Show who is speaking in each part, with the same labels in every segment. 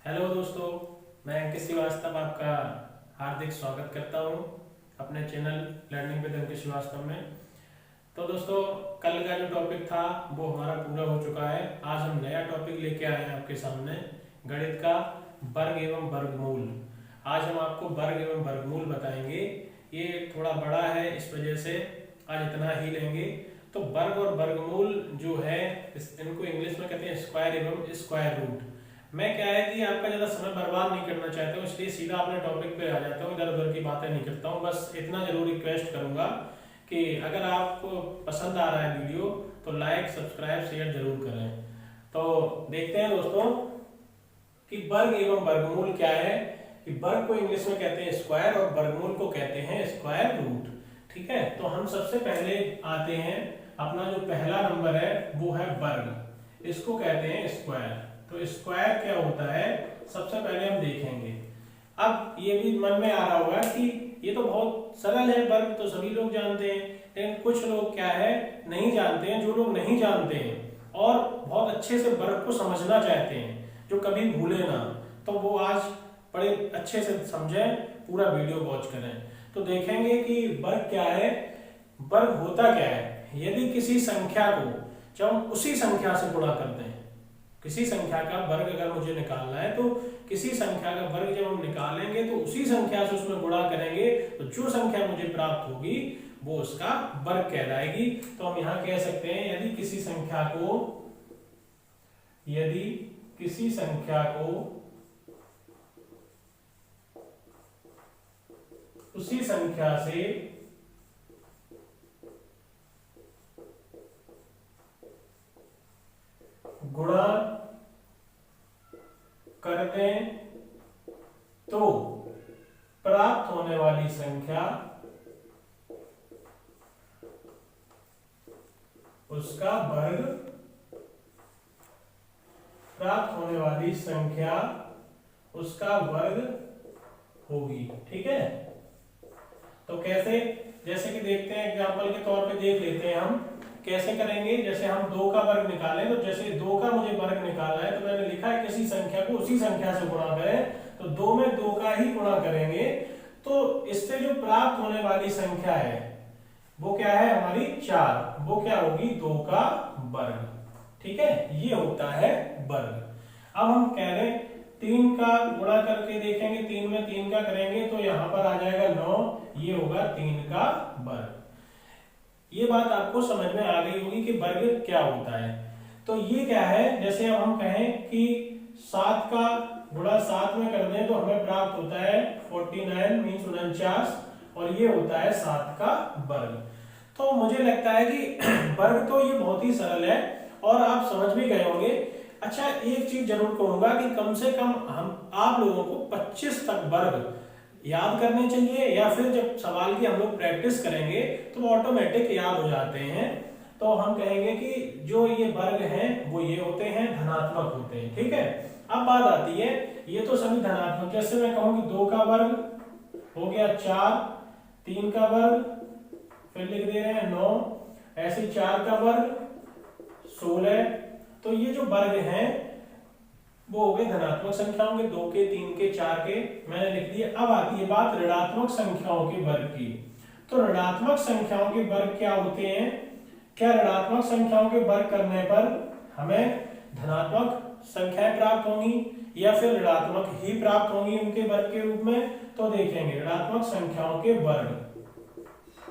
Speaker 1: Hello दोस्तों, मैं अंकित श्रीवास्तव आपका हार्दिक स्वागत करता हूं अपने चैनल लर्निंग विद अंकित श्रीवास्तव में। तो दोस्तों, कल का जो टॉपिक था वो हमारा पूरा हो चुका है। आज हम नया टॉपिक लेके आए हैं आपके सामने, गणित का वर्ग एवं वर्गमूल। आज हम आपको वर्ग एवं वर्गमूल बताएंगे। ये थोड़ा बड़ा है, इस वजह से आज इतना ही लेंगे। तो वर्ग और वर्गमूल जो है इनको इंग्लिश में कहते हैं स्क्वायर एवं स्क्वायर रूट। मैं क्या है कि आपका ज़्यादा समय बर्बाद नहीं करना चाहता हूँ, इसलिए सीधा अपने टॉपिक पे आ जाता हूँ, इधर उधर की बातें नहीं करता हूँ। बस इतना जरूर रिक्वेस्ट करूंगा कि अगर आपको पसंद आ रहा है वीडियो तो लाइक सब्सक्राइब शेयर जरूर करें। तो देखते हैं दोस्तों कि वर्ग एवं वर्गमूल क्या है। कि वर्ग को इंग्लिश में कहते हैं स्क्वायर और वर्गमूल को कहते हैं स्क्वायर रूट। ठीक है, तो हम सबसे पहले आते हैं, अपना जो पहला नंबर है वो है वर्ग, इसको कहते हैं स्क्वायर। तो स्क्वायर क्या होता है सबसे पहले हम देखेंगे। अब ये भी मन में आ रहा होगा कि ये तो बहुत सरल है, वर्ग तो सभी लोग जानते हैं, लेकिन कुछ लोग क्या है नहीं जानते हैं। जो लोग नहीं जानते हैं और बहुत अच्छे से वर्ग को समझना चाहते हैं, जो कभी भूले ना, तो वो आज बड़े अच्छे से समझें, पूरा वीडियो वॉच करें। तो देखेंगे कि वर्ग क्या है। वर्ग होता क्या है, यदि किसी संख्या को जब हम उसी संख्या से गुणा करते हैं, किसी संख्या का वर्ग अगर मुझे निकालना है तो किसी संख्या का वर्ग जब हम निकालेंगे तो उसी संख्या से उसमें गुणा करेंगे, तो जो संख्या मुझे प्राप्त होगी वो उसका वर्ग कहलाएगी। तो हम यहां कह सकते हैं यदि किसी संख्या को उसी संख्या से गुणा कर दें तो प्राप्त होने वाली संख्या उसका वर्ग, प्राप्त होने वाली संख्या उसका वर्ग होगी। ठीक है, तो कैसे, जैसे कि देखते हैं एग्जांपल के तौर पे देख लेते हैं हम कैसे करेंगे। जैसे हम 2 का वर्ग निकालें, तो जैसे 2 का मुझे वर्ग निकालना है तो मैंने लिखा है किसी संख्या को उसी संख्या से गुणा करें, तो 2 में 2 का ही गुणा करेंगे, तो इससे जो प्राप्त होने वाली संख्या है वो क्या है हमारी 4, वो क्या होगी 2 का वर्ग। ठीक है, ये होता है वर्ग। अब हम कह रहे हैं 3 का गुणा करके देखेंगे, 3 में 3 का करेंगे तो यहां पर आ जाएगा 9, ये होगा 3 का वर्ग। ये बात आपको समझ में आ गई होगी कि वर्ग क्या होता है। तो ये क्या है, जैसे अब हम कहें कि 7 का गुणा 7 में कर दें तो हमें प्राप्त होता है 49 मीन्स 49, और ये होता है 7 का वर्ग। तो मुझे लगता है कि वर्ग तो ये बहुत ही सरल है और आप समझ भी गए होंगे। अच्छा, एक चीज जरूर कहूंगा कि कम से कम हम आप लोगों को 25 तक वर्ग याद करने चाहिए, या फिर जब सवाल की हम लोग प्रैक्टिस करेंगे तो ऑटोमेटिक याद हो जाते हैं। तो हम कहेंगे कि जो ये वर्ग हैं वो ये होते हैं, धनात्मक होते हैं। ठीक है, अब बात आती है, ये तो सभी धनात्मक, जैसे मैं कहूं कि 2 का वर्ग हो गया 4, 3 का वर्ग फिर लिख दे रहे हैं 9, ऐसे 4 का वर्ग 16। तो ये जो वर्ग हैं वो हो गए धनात्मक संख्याओं के, 2 के 3 के 4 के मैंने लिख दिए। अब आती है बात ऋणात्मक संख्याओं के वर्ग की। तो ऋणात्मक संख्याओं के वर्ग क्या होते हैं, क्या ऋणात्मक संख्याओं के वर्ग करने पर हमें धनात्मक संख्याएं प्राप्त होंगी या फिर ऋणात्मक ही प्राप्त होंगी उनके वर्ग के रूप में। तो देखेंगे ऋणात्मक संख्याओं के वर्ग।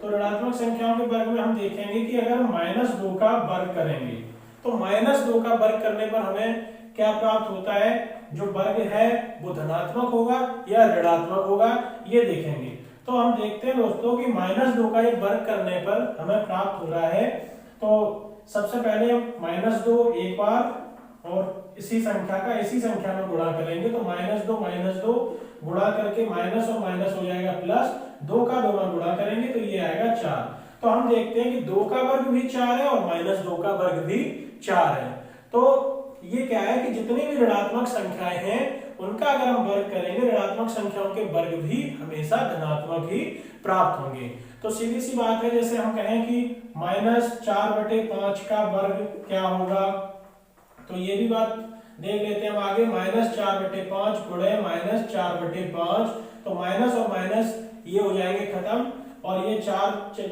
Speaker 1: तो ऋणात्मक संख्याओं के वर्ग में हम देखेंगे कि अगर हम -2 का वर्ग करेंगे तो -2 का वर्ग करने पर हमें क्या प्राप्त होता है, जो वर्ग है वो धनात्मक होगा या ऋणात्मक होगा, ये देखेंगे। तो हम देखते हैं दोस्तों कि -2 का एक वर्ग करने पर हमें प्राप्त हो रहा है। तो सबसे पहले हम -2 एक बार और इसी संख्या का इसी संख्या में गुणा करेंगे, तो -2 गुणा करके माइनस और माइनस हो जाएगा प्लस, 2 का 2 में गुणा करेंगे तो ये आएगा 4। तो हम देखते हैं कि 2 का वर्ग भी 4 है और -2 का वर्ग भी 4 है। तो ये क्या है कि जितनी भी ऋणात्मक संख्याएं हैं उनका अगर हम वर्ग करेंगे, ऋणात्मक संख्याओं के वर्ग भी हमेशा धनात्मक ही प्राप्त होंगे। तो सीधी सी बात है, जैसे हम कहें कि -4/5 का वर्ग क्या होगा, तो ये भी बात देख लेते हैं हम आगे, -4/5 गुणे -4/5, तो माइनस और माइनस ये हो जाएंगे खत्म, और ये 4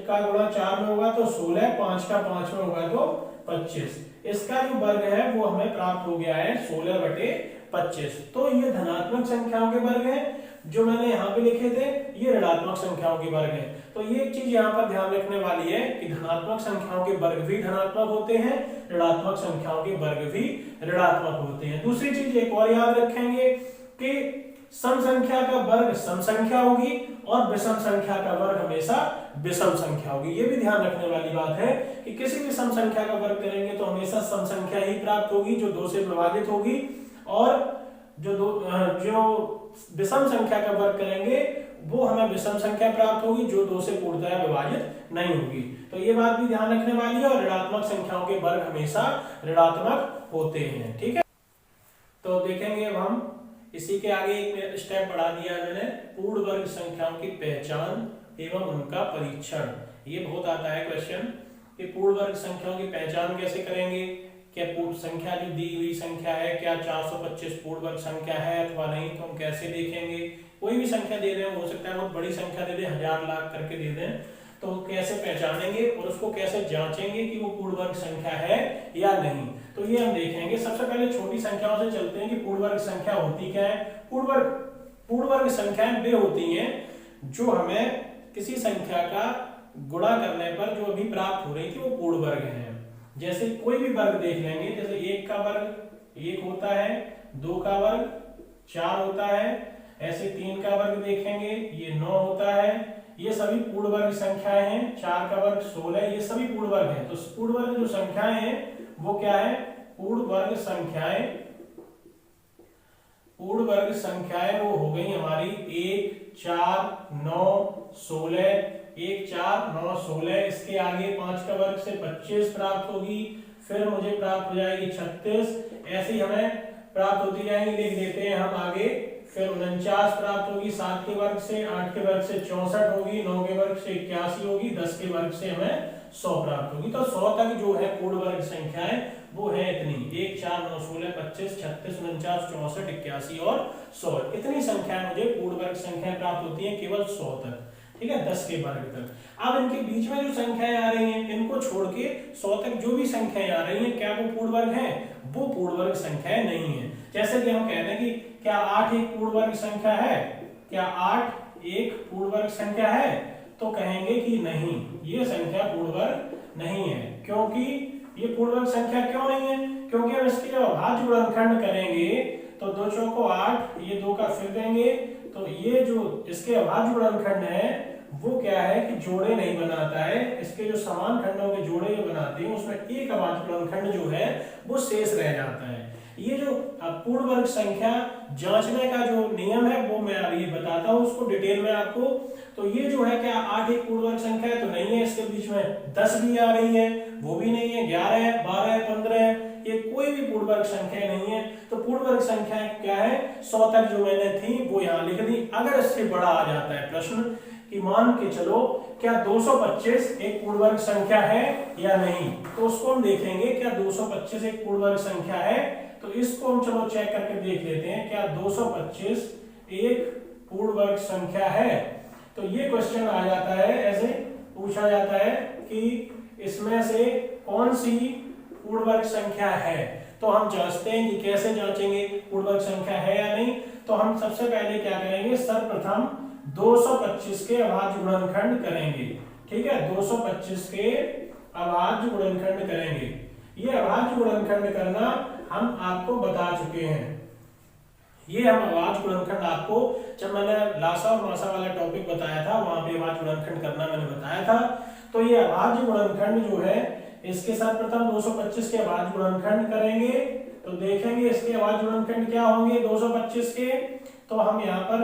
Speaker 1: का गुणा 4 में होगा तो 16, 5 का 5 में होगा तो 25। इसका जो वर्ग है वो हमें प्राप्त हो गया है 16/25। तो ये धनात्मक संख्याओं के वर्ग हैं, जो मैंने यहाँ पे लिखे थे ये ऋणात्मक संख्याओं के वर्ग हैं। तो ये एक चीज यहाँ पर ध्यान रखने वाली है कि धनात्मक संख्याओं के वर्ग भी धनात्मक होते हैं, ऋणात्मक संख्याओं के वर्ग भी ऋणात्मक होते हैं। दूसरी चीज एक और याद रखेंगे कि सम संख्या का वर्ग सम संख्या होगी और विषम संख्या का वर्ग हमेशा विषम संख्या होगी। ये भी ध्यान रखने वाली बात है कि किसी भी सम संख्या का वर्ग करेंगे तो हमेशा सम संख्या ही प्राप्त होगी जो 2 से विभाजित होगी, और जो विषम संख्या का वर्ग करेंगे वो हमें विषम संख्या प्राप्त होगी जो 2 से पूर्णतः विभाजित नहीं होगी। तो ये बात भी ध्यान रखने वाली है, और ऋणात्मक संख्याओं के वर्ग हमेशा ऋणात्मक होते हैं। ठीक है, तो देखेंगे अब हम इसी के आगे एक स्टेप बढ़ा दिया मैंने, पूर्ण वर्ग संख्याओं की पहचान एवं उनका परीक्षण। ये बहुत आता है क्वेश्चन कि पूर्ण वर्ग संख्याओं की पहचान कैसे करेंगे, क्या पूर्ण संख्या जो दी हुई संख्या है क्या 425 पूर्ण वर्ग संख्या है अथवा नहीं, तो हम कैसे देखेंगे। कोई भी संख्या दे दें, हो सकता है बहुत बड़ी संख्या दे दें, 1000 लाख करके दे दें, तो कैसे पहचानेंगे और उसको कैसे जांचेंगे कि वो पूर्ण वर्ग संख्या है या नहीं, तो ये हम देखेंगे। सबसे पहले छोटी संख्याओं से चलते हैं कि पूर्ण वर्ग संख्या होती क्या है। पूर्ण वर्ग संख्याएं वे होती हैं जो हमें किसी संख्या का गुणा करने पर जो अभी प्राप्त हो रही थी वो पूर्ण वर्ग है। जैसे कोई भी वर्ग देख लेंगे, जैसे 1 का वर्ग 1 होता है, 2 का वर्ग 4 होता है, ऐसे 3 का वर्ग देखेंगे ये 9 होता है, ये सभी पूर्ण वर्ग संख्याएं हैं। 4 का वर्ग 16, ये सभी पूर्ण वर्ग हैं। तो पूर्ण वर्ग जो संख्याएं हैं वो क्या है, पूर्ण वर्ग संख्याएं। पूर्ण वर्ग संख्याएं वो हो गई हमारी 1, 4, 9, 16, 1, 4, 9, 16। इसके आगे 5 का वर्ग से 25 प्राप्त होगी, फिर मुझे प्राप्त हो जाएगी 36, ऐसे ही हमें प्राप्त होती जाएंगी। लिख देते हैं हम आगे, फिर 49 प्राप्त होगी 7 के वर्ग से, 8 के वर्ग से 64 होगी, 9 के वर्ग से 81 होगी, 10 के वर्ग से हमें 100 प्राप्त होगी। तो 100 तक जो है पूर्ण वर्ग संख्याएं वो है इतनी, 1, 4, 9, 16, 25, 36, 49, 64, 81 और 100। इतनी संख्याएं मुझे पूर्ण वर्ग संख्याएं प्राप्त होती हैं केवल 100 तक। ठीक है, 10 के वर्ग तक। अब इनके बीच में जो संख्याएं आ रही हैं इनको छोड़ के 100 तक जो भी संख्याएं आ रही हैं क्या वो पूर्ण वर्ग हैं, वो पूर्ण वर्ग संख्याएं नहीं है। जैसे कि हम कहते हैं कि क्या 8 एक पूर्ण वर्ग संख्या है, क्या 8 एक पूर्ण वर्ग संख्या है, तो कहेंगे कि नहीं, ये संख्या पूर्ण वर्ग नहीं है। क्योंकि ये पूर्ण वर्ग संख्या क्यों नहीं है, क्योंकि हम इसके जब अभाज्य गुणनखंड करेंगे तो 2 चौको 8, ये 2 का फिर देंगे, तो ये जो इसके अभाज्य गुणनखंड है वो क्या है कि जोड़े नहीं बनाता है। इसके जो समान खंडों के जोड़े जो बनाते हैं उसमें एक अभाज्य गुणनखंड जो है वो शेष रह जाता है। ये जो पूर्ण वर्ग संख्या जांचने का जो नियम है वो मैं अभी बताता हूँ उसको डिटेल में आपको। तो ये जो है क्या 8 एक पूर्ण वर्ग संख्या है, तो नहीं है। इसके बीच में 10 भी आ रही है, वो भी नहीं है। 11 है, 12 है, 15 है, ये कोई भी पूर्ण वर्ग संख्या नहीं है। तो पूर्ण वर्ग संख्या क्या है, 100 तक जो मैंने थी वो यहाँ लिख दी। अगर इससे बड़ा आ जाता है प्रश्न कि मान के चलो क्या 225 एक पूर्ण वर्ग संख्या है या नहीं, तो उसको हम देखेंगे क्या 225 एक पूर्ण वर्ग संख्या है। तो इसको हम चलो चेक करके देख लेते हैं क्या 225 एक पूर्ण वर्ग संख्या है। तो ये क्वेश्चन आ जाता है, ऐसे पूछा जाता है कि इसमें से कौन सी पूर्ण वर्ग संख्या है। तो हम जांचते हैं कि कैसे जांचेंगे पूर्ण वर्ग संख्या है या नहीं। तो हम सबसे पहले क्या करेंगे, सर्वप्रथम 225 के अभाज्य गुणनखंड करेंगे। ठीक है, 225 के अभाज्य गुणनखंड करेंगे। ये अभाज्य गुणनखंड करना हम आपको बता चुके हैं। ये हम अभाज्य गुणनखंड आपको जब मैंने लासा और मासा वाला टॉपिक बताया था वहां पे अभाज्य गुणनखंड करना मैंने बताया था। तो ये अभाज्य गुणनखंड जो है इसके साथ प्रथम 225 के अभाज्य गुणनखंड करेंगे। तो देखेंगे इसके अभाज्य गुणनखंड क्या होंगे 225 के। तो हम यहाँ पर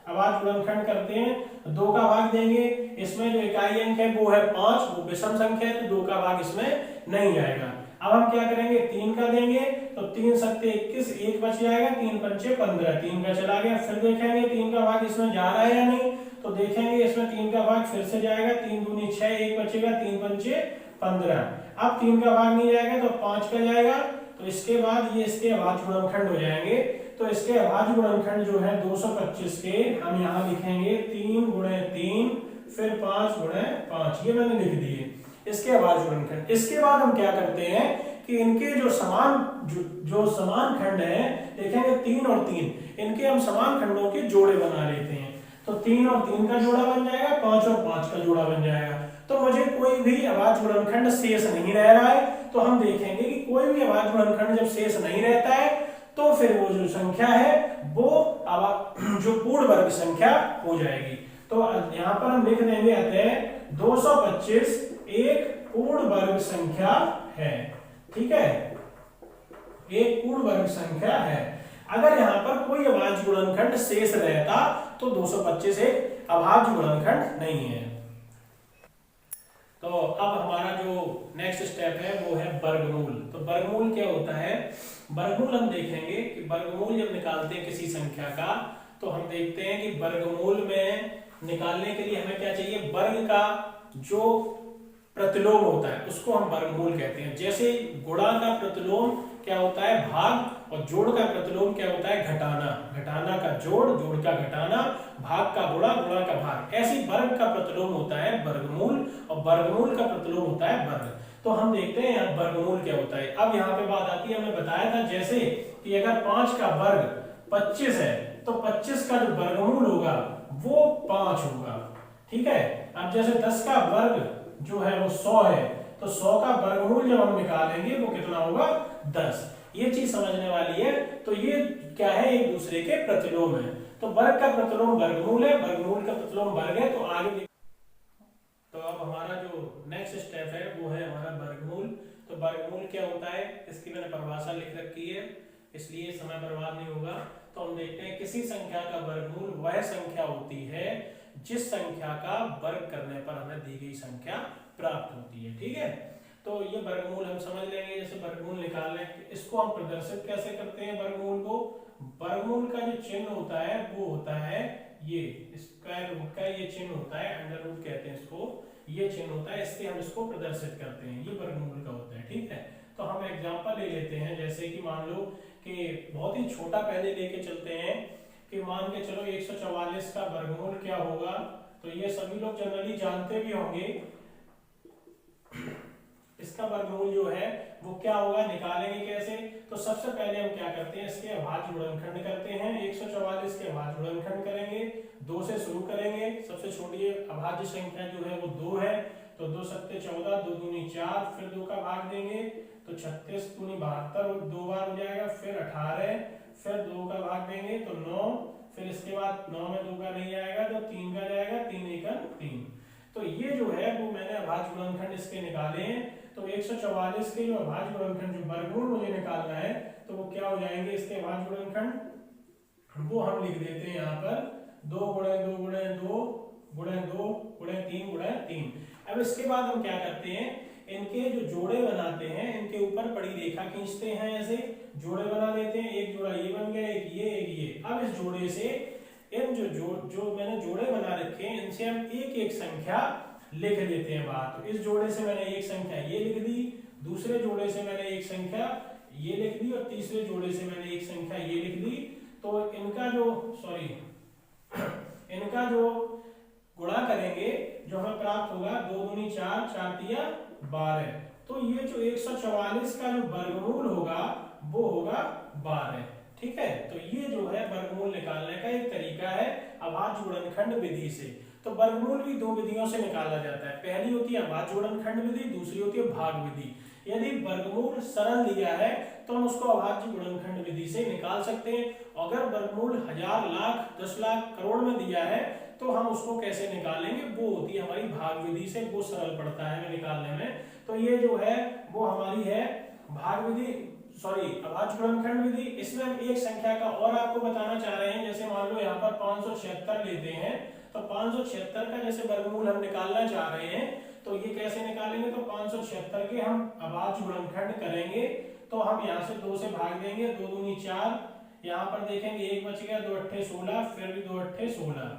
Speaker 1: अभाज्य गुणनखंड करते हैं, 2 का भाग देंगे, इसमें जो इकाई अंक है वो है 5, वो विषम संख्या है तो 2 का भाग इसमें नहीं जाएगा। अब हम क्या करेंगे, 3 का देंगे, तो 3 सत्ते 21, 1 बच जाएगा, 3 पंचे 15, 3 का चला गया। फिर देखेंगे 3 का भाग इसमें जा रहा है या नहीं, तो देखेंगे इसमें 3 का भाग फिर से जाएगा, 3 दूनी 6, 1 बचेगा, 3 पंचे 15। अब 3 का भाग नहीं जाएगा तो 5 का जाएगा, तो इसके बाद ये इसके अभाज्य गुणनखंड हो जाएंगे। तो इसके अभाज्य गुणनखंड जो है 225 के हम यहाँ लिखेंगे 3 गुणे 3 फिर 5 गुणे 5, ये मैंने लिख दिए इसके अभाज्य गुणनखंड। इसके बाद हम क्या करते हैं कि इनके जो समान खंड है, देखेंगे 3 और 3, इनके हम समान खंडों के जोड़े बना लेते हैं। तो 3 और 3 का जोड़ा बन जाएगा, 5 और 5 का जोड़ा बन जाएगा। तो मुझे कोई भी अभाज्य गुणनखंड शेष नहीं रह रहा है। तो हम देखेंगे कि कोई भी अभाज्य गुणनखंड जब शेष नहीं रहता है तो फिर वो जो संख्या है वो जो पूर्ण वर्ग संख्या हो जाएगी। तो यहाँ पर हम लिख देंगे अतः 225 एक पूर्ण वर्ग संख्या है। ठीक है, एक पूर्ण वर्ग संख्या है। अगर यहाँ पर कोई अभाज्य गुणनखंड शेष रहता तो 225 एक अभाज्य गुणनखंड नहीं है। तो अब हमारा जो नेक्स्ट स्टेप है वो है वर्गमूल। तो वर्गमूल क्या होता है? वर्गमूल हम देखेंगे कि वर्गमूल जब निकालते हैं किसी संख्या का, तो हम देखते हैं कि वर्गमूल में निकालने के लिए हमें क्या चाहिए, वर्ग का जो प्रतिलोम होता है उसको हम वर्गमूल कहते हैं। जैसे गुणा का प्रतिलोम क्या होता है, भाग, और जोड़ का प्रतिलोम क्या होता है, घटाना। घटाना का जोड़, जोड़ का घटाना, भाग का गुणा, गुणा का भाग। ऐसी वर्ग का प्रतिलोम होता है वर्गमूल, और वर्गमूल का प्रतिलोम होता है वर्ग। तो हम देखते हैं यहाँ वर्गमूल क्या होता है। अब यहाँ पे बात आती है, हमें बताया था जैसे कि अगर 5 का वर्ग 25 है तो 25 का जो वर्गमूल होगा वो 5 होगा। ठीक है, अब जैसे 10 का वर्ग जो है वो 100 है, तो 100 का वर्गमूल जब हम निकालेंगे वो कितना होगा, 10। ये चीज समझने वाली है। तो ये क्या है, एक दूसरे के प्रतिलोम है। तो वर्ग का प्रतिलोम वर्गमूल है, वर्गमूल का प्रतिलोम वर्ग है। तो आगे तो अब हमारा जो नेक्स्ट स्टेप है वो है हमारा वर्गमूल। तो वर्गमूल क्या होता है, इसकी मैंने परिभाषा लिख रखी है, इसलिए समय बर्बाद नहीं होगा। तो हम देखते हैं किसी संख्या का वर्गमूल वह संख्या होती है जिस संख्या का वर्ग करने पर हमें दी गई संख्या प्राप्त होती है। ठीक है, तो ये वर्गमूल हम समझ लेंगे। जैसे वर्गमूल निकालने, इसको हम प्रदर्शित कैसे करते हैं वर्गमूल को। वर्गमूल का जो चिन्ह होता है वो होता है ये स्क्वायर रूट का ये चिन्ह होता है, अंडर रूट कहते हैं इसको, ये चिन्ह होता है, इससे हम इसको प्रदर्शित करते हैं, ये वर्गमूल का होता है। ठीक है, तो हम एग्जांपल ले लेते हैं। जैसे कि मान लो कि बहुत ही छोटा पहले लेके चलते हैं कि मान के चलो 144 का वर्गमूल क्या होगा। तो ये सभी लोग जनरली जानते भी होंगे। इसका वर्गमूल जो है वो क्या होगा, निकालेंगे कैसे। तो सबसे पहले हम क्या करते हैं, इसके अभाज्य गुणनखंड करते हैं। 144 के अभाज्य गुणनखंड करेंगे, 2 से शुरू करेंगे। सबसे छोटी अभाज्य संख्या जो है वो 2 है, तो 2 सत्ते 14, 2 दूनी 4, फिर 2 का भाग देंगे तो 36 दूनी 72 2 बार हो जाएगा, फिर 18, फिर 2 का भाग देंगे तो 9, फिर इसके बाद 9 में 2 का नहीं आएगा तो 3 का जाएगा, 3 एकम 3। तो ये जो है वो मैंने अभाज्य गुणनखंड इसके निकाले हैं। तो 144 के जो अभाज्य गुणनखंड जो वर्गमूल मुझे निकालना है तो वो क्या हो जाएंगे, इसके अभाज्य गुणनखंड वो हम लिख देते हैं यहाँ पर 2 गुणे 2 गुणे 2 गुणे 2 गुणे 3 गुणे 3। अब इसके बाद हम क्या करते हैं, इनके जो जोड़े बनाते हैं, इनके ऊपर बड़ी रेखा खींचते हैं, ऐसे जोड़े बना देते हैं। एक जोड़ा ये बन गया, एक ये, एक ये। अब इस जोड़े से इन जो मैंने जोड़े बना रखे हैं इनसे हम एक एक संख्या लिख लेते हैं बाहर। तो इस जोड़े से मैंने एक संख्या ये लिख दी, दूसरे जोड़े से मैंने एक संख्या ये लिख दी, और तीसरे जोड़े से मैंने एक संख्या ये लिख दी। तो इनका जो गुणा करेंगे जो हमें प्राप्त होगा 2 दूनी 4, 4 तिया 12। तो ये जो 144 का जो वर्गमूल होगा वो होगा 12। ठीक है, तो ये जो है वर्गमूल निकालने का एक तरीका है अभाज्य गुणनखंड विधि से। तो वर्गमूल भी 2 विधियों से निकाला जाता है। पहली होती है अभाज्य गुणनखंड विधि, दूसरी होती है भाग विधि। यदि वर्गमूल सरल दिया है तो हम उसको अभाज्य गुणनखंड विधि से निकाल सकते हैं। अगर वर्गमूल 1000, लाख, 10 लाख, करोड़ में दिया है तो हम उसको कैसे निकालेंगे, वो होती है हमारी भाग विधि से, वो सरल पड़ता है निकालने में। तो ये जो है वो हमारी है भाग विधि, अभाज्य गुणनखंड विधि। इसमें हम एक संख्या का और आपको बताना चाह रहे हैं। जैसे मान लो यहाँ पर 576 लेते हैं, तो 576 का जैसे वर्गमूल हम निकालना चाह रहे हैं तो ये कैसे निकालेंगे, तो 576 के हम अभाज्य गुणनखंड करेंगे। तो हम यहाँ से 2 से भाग देंगे, 2 दूनी 4, यहाँ पर देखेंगे 1 बच गया, 2 अट्ठे 16, फिर भी 2 अट्ठे 16।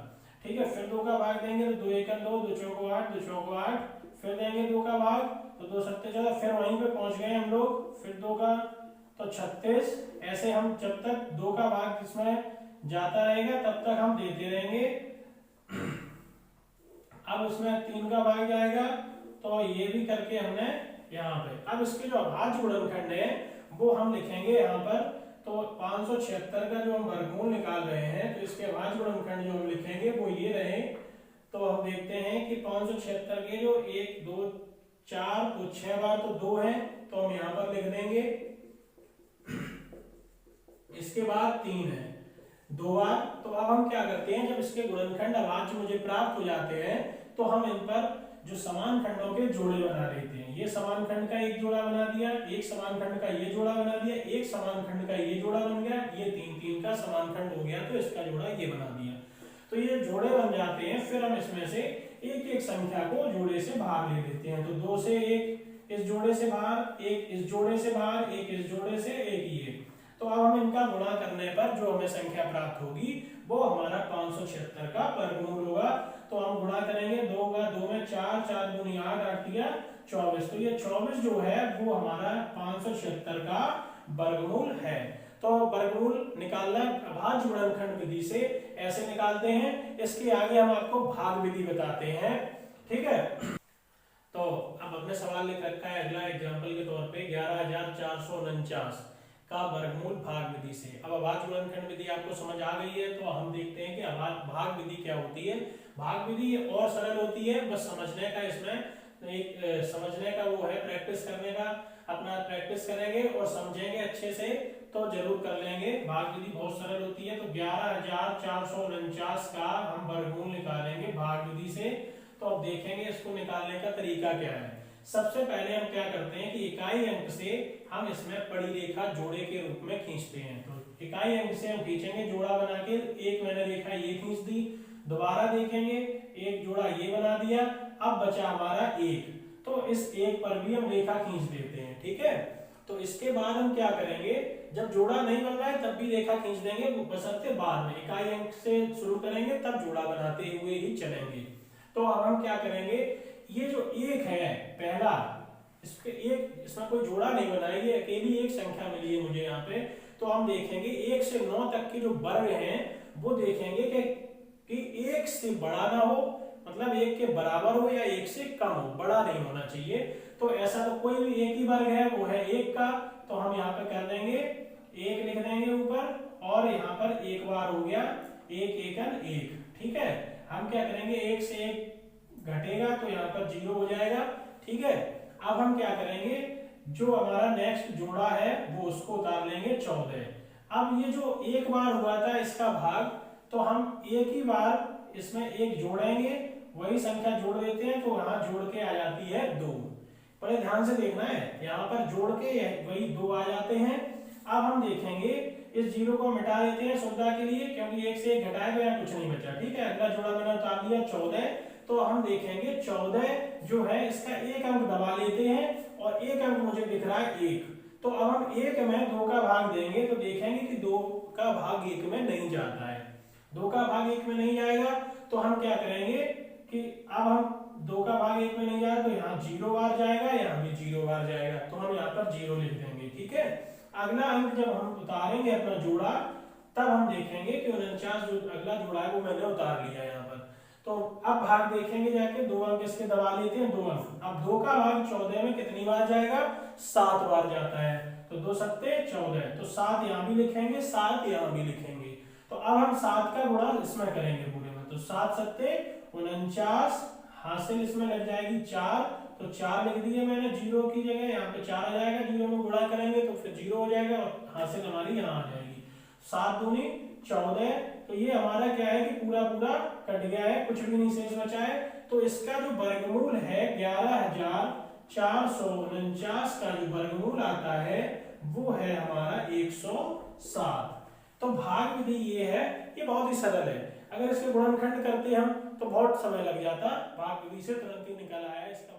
Speaker 1: ठीक है, फिर 2 का भाग देंगे तो 2 एकम 2, 2 चौको 8, 2 चौको 8, फिर देंगे 2 का भाग तो 2 सत्ते 14, फिर वहीं पे पहुंच गए हम लोग। फिर 2 का तो 36। ऐसे हम जब तक 2 का भाग इसमें जाता रहेगा तब तक हम देते रहेंगे। अब उसमें 3 का भाग जाएगा तो ये भी करके हमने यहाँ पे, अब इसके जो अभाज्य गुणनखंड है वो हम लिखेंगे यहाँ पर। तो 576 का जो हम वर्गमूल निकाल रहे हैं तो इसके अभाज्य गुणनखंड जो हम लिखेंगे वो ये रहे। तो हम देखते हैं कि 576 के जो 1 2 4 तो 6 बार तो 2 है तो हम यहाँ पर लिख देंगे। इसके बाद 3 है 2 बार। तो अब हम क्या करते हैं, जब इसके गुणनखंड अभाज्य मुझे प्राप्त हो जाते हैं तो हम इन पर जो समान खंडों के जोड़े बना लेते हैं। ये समान खंड का एक जोड़ा बना दिया, एक समान खंड का ये जोड़ा बना दिया, एक समान खंड का ये जोड़ा बन गया, ये 3 3 का समान खंड हो गया तो इसका जोड़ा ये बना दिया। तो ये जोड़े बन जाते हैं। फिर हम इसमें से एक एक संख्या को जोड़े से बाहर ले लेते हैं। तो 2 से 1 इस जोड़े से बाहर, 1 इस जोड़े से बाहर, 1 इस जोड़े से, 1 ये। तो अब हम इनका गुणा करने पर जो हमें संख्या प्राप्त होगी वो हमारा 576 का वर्गमूल होगा। तो हम गुणा करेंगे, 2 का 2 में 4, 4 दूनी 8, 8 तिया 24। तो ये 24 जो है वो हमारा 576 का वर्गमूल है। तो वर्गमूल निकालना अभाज्य गुणनखंड विधि से ऐसे निकालते हैं। इसके आगे हम आपको भाग विधि बताते हैं, ठीक है। तो अब अपने सवाल लिख रखा है अगला एग्जांपल के तौर पे 11449 का वर्गमूल भाग विधि से। अब अभाज्य गुणनखंड विधि आपको समझ आ गई है तो हम देखते हैं कि भाग विधि क्या होती है। भाग विधि और सरल होती है, बस समझने का इसमें एक समझने का वो है, प्रैक्टिस करने का। अपना प्रैक्टिस करेंगे और समझेंगे अच्छे से तो जरूर कर लेंगे। भाग विधि बहुत सरल होती है। तो 11449 का हम वर्गमूल निकालेंगे भाग विधि से। तो अब देखेंगे इसको निकालने का तरीका क्या है। सबसे पहले हम क्या करते हैं कि इकाई अंक से हम इसमें पड़ी रेखा जोड़े के रूप में खींचते हैं। तो इकाई अंक से हम खींचेंगे जोड़ा बना के, एक मैंने रेखा ये खींच दी, दोबारा देखेंगे एक जोड़ा ये बना दिया, अब बचा हमारा 1। तो इस 1 पर भी हम रेखा खींच देते हैं, ठीक है। तो इसके बाद हम क्या करेंगे, जब जोड़ा नहीं बन रहा है तब भी रेखा खींच देंगे, बशर्ते बाद में इकाई अंक से शुरू करेंगे तब जोड़ा बनाते हुए ही चलेंगे। तो अब हम क्या करेंगे, ये जो 1 है पहला, इसके एक इसमें कोई जोड़ा नहीं बनाया, ये अकेली एक संख्या मिली है मुझे यहाँ पे। तो हम देखेंगे 1 से 9 तक के जो वर्ग हैं वो देखेंगे कि 1 से बड़ा ना हो, मतलब 1 के बराबर हो या 1 से कम हो, बड़ा नहीं होना चाहिए। तो ऐसा तो कोई भी एक ही वर्ग है वो है 1 का। तो हम यहाँ पे कर देंगे 1 लिख देंगे ऊपर, और यहाँ पर 1 बार हो गया 1 एकन 1, ठीक है। हम क्या करेंगे 1 से 1 घटेगा तो यहाँ पर 0 हो जाएगा, ठीक है। अब हम क्या करेंगे, जो हमारा नेक्स्ट जोड़ा है वो उसको उतार लेंगे 14। अब ये जो 1 बार हुआ था इसका भाग, तो हम एक ही बार इसमें 1 जोड़ेंगे, वही संख्या जोड़ देते हैं तो यहाँ जोड़ के आ जाती है 2। बड़े ध्यान से देखना है, यहाँ पर जोड़ के वही 2 आ जाते हैं। अब हम देखेंगे इस 0 को मिटा देते हैं सुविधा के लिए, क्योंकि 1 से 1 घटाया तो यहाँ कुछ नहीं बचा, ठीक है। अगला जोड़ा मैंने उतार दिया 14। तो हम देखेंगे 14 जो है इसका 1 अंक दबा लेते हैं, और 1 अंक मुझे दिख रहा है 1। तो अब हम 1 में 2 का भाग देंगे तो देखेंगे कि 2 का भाग 1 में नहीं जाता है। 2 का भाग 1 में नहीं जाएगा तो हम क्या करेंगे कि अब हम 2 का भाग 1 में नहीं जाएगा तो यहाँ 0 बार जाएगा, यहाँ भी 0 बार जाएगा, तो हम यहाँ पर 0 लिख देंगे, ठीक है। अगला अंक जब हम उतारेंगे अपना जोड़ा तब हम देखेंगे कि 49 जो अगला जोड़ा है वो मैंने उतार लिया यहाँ पर। तो अब भाग देखेंगे जाके, 2 अंक इसके दबा लेते हैं, 2 अंक। अब 2 का भाग 14 में कितनी बार जाएगा, 7 बार जाता है। तो 2 सत्ते 14, तो 7 यहाँ भी लिखेंगे, 7 यहाँ भी लिखेंगे। तो अब हम 7 का गुणा इसमें करेंगे पूरे में, तो 7 सत्ते 49, हासिल इसमें लग जाएगी 4, तो 4 लिख दिए मैंने 0 की जगह, यहाँ पे 4 आ जाएगा, 0 में गुणा करेंगे तो फिर 0 हो जाएगा, और हासिल हमारी यहाँ आ जाएगी 7 दूनी 14। तो ये हमारा क्या है कि पूरा पूरा कट गया है, कुछ भी नहीं शेष बचा है। तो इसका जो वर्गमूल है 11449 का जो वर्गमूल आता है वो है हमारा 107। तो भाग विधि ये है, ये बहुत ही सरल है। अगर इसके गुणनखंड करते हम तो बहुत समय लग जाता, भाग विधि से तुरंत ही निकल आया इसका।